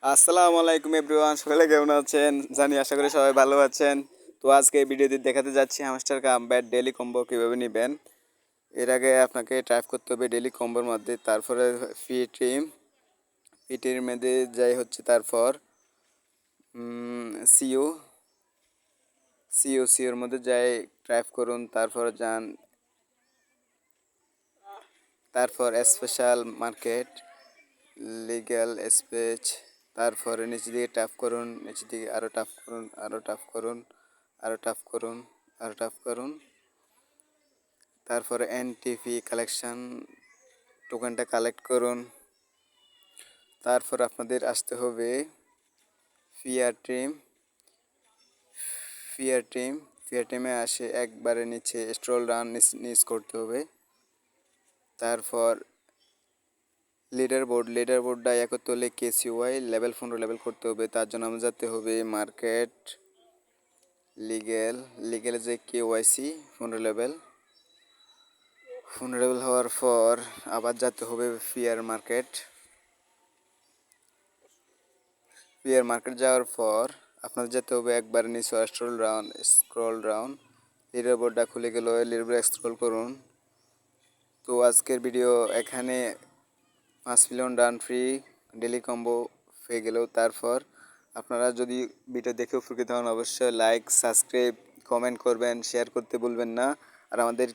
আসসালামু আলাইকুম এভরিওয়ান, সকলে কেমন আছেন? জানি আশা করি সবাই ভালো আছেন। তো আজকে এই ভিডিওতে দেখাতে যাচ্ছি হ্যামস্টার কাম ব্যাট ডেইলি কম্বো কীভাবে নেবেন। এর আগে আপনাকে টাইপ করতে হবে ডেইলি কম্বোর মধ্যে, তারপরে ফিটির মধ্যে যাই হচ্ছে, তারপর সিও সিওর মধ্যে যাই টাইপ করুন, তারপর যান, তারপর স্পেশাল মার্কেট লিগ্যাল স্পেস, তারপরে নিচে দিকে টাপ করুন, নিচে দিকে আরও টাপ করুন, আরও টাপ করুন, আরও টাপ করুন, আরও টাপ করুন, তারপরে এনটিপি কালেকশন টোকেনটা কালেক্ট করুন। তারপর আপনাদের আসতে হবে ফিয়ার ট্রিম ফিয়ার ট্রিম ফিয়ার ট্রিমে আসে একবারে নিচে স্ক্রল ডাউন নিচ করতে হবে। তারপর লিডার বোর্ডটা করতে হলে কেসিওয়াই লেভেল 15 লেভেল করতে হবে। তার জন্য আমরা যেতে হবে মার্কেট লিগেলে যে কেওয়াইসি 15 লেভেল হওয়ার পর আবার যেতে হবে ফিয়ার মার্কেট যাওয়ার পর আপনাদের যেতে হবে একবার নিচে স্ক্রল ডাউন লিডার বোর্ডটা খুলে গেল, লিডার বোর্ড স্ক্রল করুন। তো আজকের ভিডিও এখানে 5 মিলিয়ন ডান ফ্রি ডেলি কম্বো পেয়ে গেল। তারপর আপনারা যদি ভিডিও দেখে উপকৃত হন অবশ্যই লাইক, সাবস্ক্রাইব, কমেন্ট করবেন, শেয়ার করতে ভুলবেন না। আর আমাদের